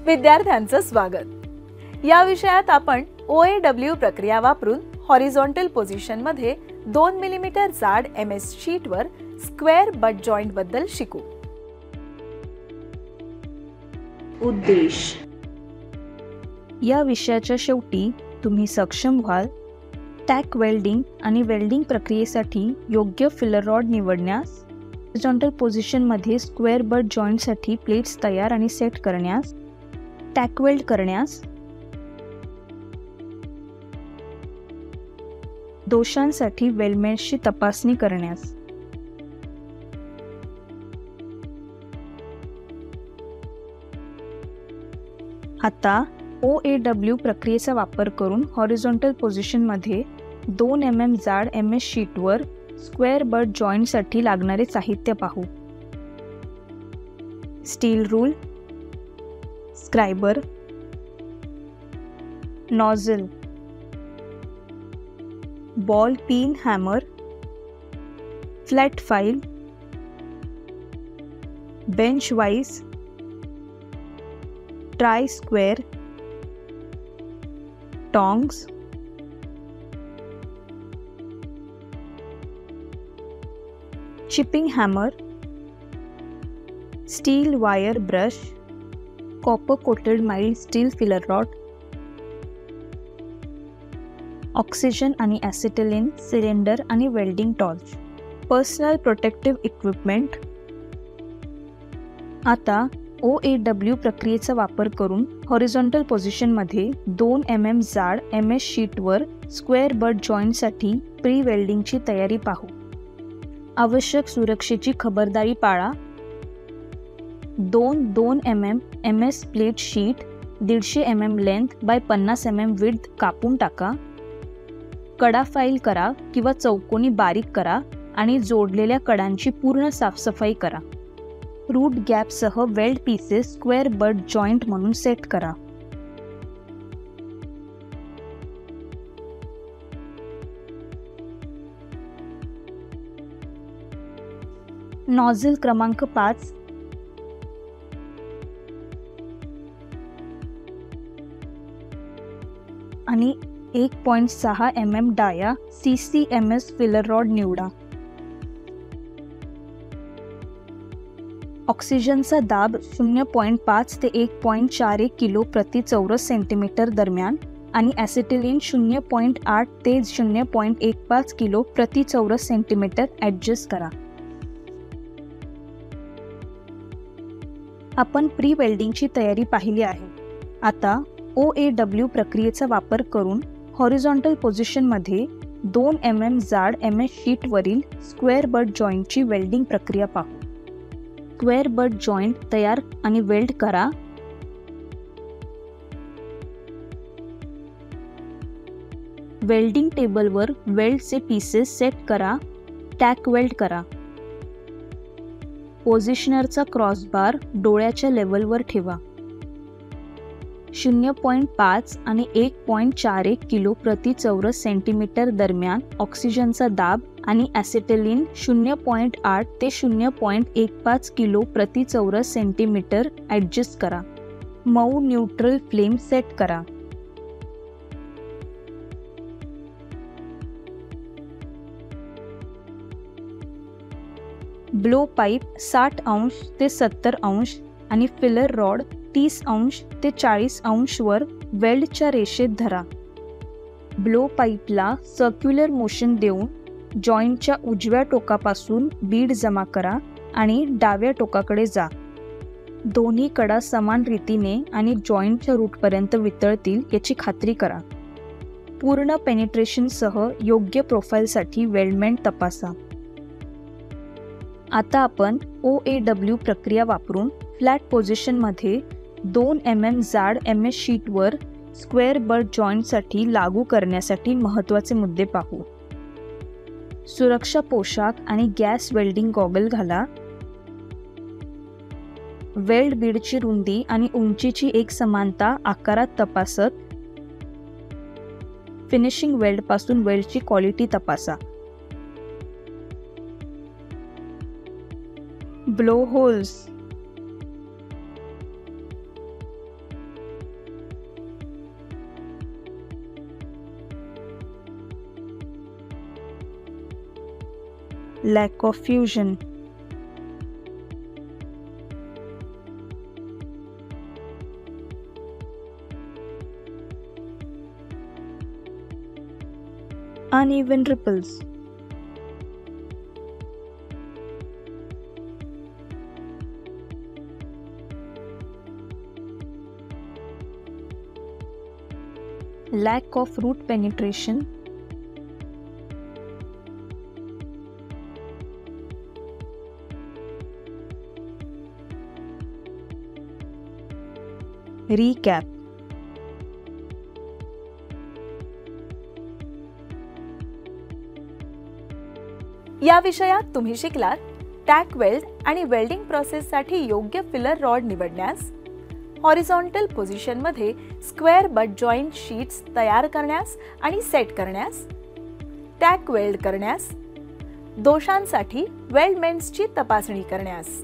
विद्यार्थ्यांचं स्वागत। या विषयात आपण OAW प्रक्रिया वापरून हॉरिझॉन्टल पोझिशन मध्ये 2 मिलीमीटर जाड MS शीट वर स्क्वेअर बट जॉइंट बद्दल शिकू। उद्देश या विषयाच्या शेवटी तुम्ही सक्षम व्हाल टॅक वेल्डिंग आणि वेल्डिंग प्रक्रियेसाठी योग्य फिलर रॉड निवडण्यास, हॉरिझॉन्टल पोझिशन मध्ये स्क्वेअर बट जॉइंट साठी प्लेट्स तयार आणि सेट करण्यास, टॅक वेल्ड करण्यास, दोषांसाठी वेल्डमेट्सची तपासणी करण्यास। आता OAW प्रक्रियेचा वापर करून हॉरिझॉन्टल पोझिशन मध्ये 2 mm जाड MS शीट वर स्क्वेअर बट जॉइंट साठी लागणारे साहित्य पाहू। Steel rule, scriber, nozzle, ball pin hammer, flat file, bench vice, try square, tongs, chipping hammer, steel wire brush, copper coated mild steel filler rod, oxygen आणि acetylene cylinder आणि welding torch, personal protective equipment. आता OAW प्रक्रियेचा वापर करून horizontal position मध्ये 2 mm जाड MS sheet वर square butt joint साठी प्री वेल्डिंगची तयारी पाहू। आवश्यक सुरक्षेची खबरदारी पाळा। 2 mm MS plate sheet 150 mm length bye 50 mm width कापून टाका। कडा फाईल करा किंवा चौकोनी बारीक करा आणि जोडलेल्या कडांची पूर्ण साफसफाई करा। रूट गॅप सह weld pieces square butt joint म्हणून सेट करा। नॉझल क्रमांक 5 आणि 1.6 mm dia CCMS filler rod निवडा। ऑक्सिजनचा दाब 0.5 ते 1.41 किलो प्रति चौरस सेंटीमीटर दरम्यान आणि ॲसिटिलीन 0.8 ते 0.15 किलो प्रति चौरस सेंटीमीटर ॲडजस्ट करा। आपण प्री वेल्डिंगची तयारी पाहिली आहे। आता OAW प्रक्रियेचा वापर करून हॉरिझॉन्टल पोझिशन मध्ये 2 mm जाड MS शीट वरील स्क्वेअर बट जॉइंटची वेल्डिंग प्रक्रिया पाहू। स्क्वेअर बट जॉइंट तयार आणि वेल्ड करा। वेल्डिंग टेबलवर वेल्डचे पीसेस सेट करा, टॅक वेल्ड करा। पोझिशनरचा क्रॉसबार डोळ्याच्या लेवलवर ठेवा। 0.5 आणि 1.41 किलो प्रति चौरस सेंटीमीटर दरम्यान ऑक्सिजनचा दाब आणि ॲसिटिलीन 0.8 ते 0.15 किलो प्रति चौरस सेंटीमीटर ॲडजस्ट करा। मऊ न्यूट्रल फ्लेम सेट करा। ब्लो पाईप 60 अंश ते 70 अंश आणि फिलर रॉड 30 अंश ते 40 अंश वर वेल्डच्या रेषेत धरा। ब्लो पाईपला सर्क्युलर मोशन देऊन जॉइंटच्या उजव्या टोकापासून बीड जमा करा आणि डाव्या टोकाकडे जा। दोन्ही कडा समान रीतीने आणि जॉइंटच्या रूटपर्यंत वितळतील याची खात्री करा। पूर्ण पेनिट्रेशनसह योग्य प्रोफाईलसाठी वेल्डमेंट तपासा। आता आपण OAW प्रक्रिया वापरून फ्लॅट पोझिशन मध्ये 2 mm जाड MS शीट वर स्क्वेअर बट जॉइंटसाठी लागू करण्यासाठी महत्त्वाचे मुद्दे पाहू। सुरक्षा पोशाख आणि गॅस वेल्डिंग गॉगल घाला। वेल्ड बीडची रुंदी आणि उंचीची एकसमानता आकारात तपासत फिनिशिंग वेल्ड पासून वेल्डची क्वालिटी तपासा। Blow holes, lack of fusion, uneven ripples, lack of root penetration, recap. या विषयात तुम्ही शिकलात टॅक वेल्ड आणि वेल्डिंग प्रोसेससाठी योग्य फिलर रॉड निवडण्यास, हॉरिझॉन्टल पोझिशनमध्ये स्क्वेअर बट जॉइंट शीट्स तयार करण्यास आणि सेट करण्यास, टॅक वेल्ड करण्यास, दोषांसाठी वेल्डमेंट्सची तपासणी करण्यास.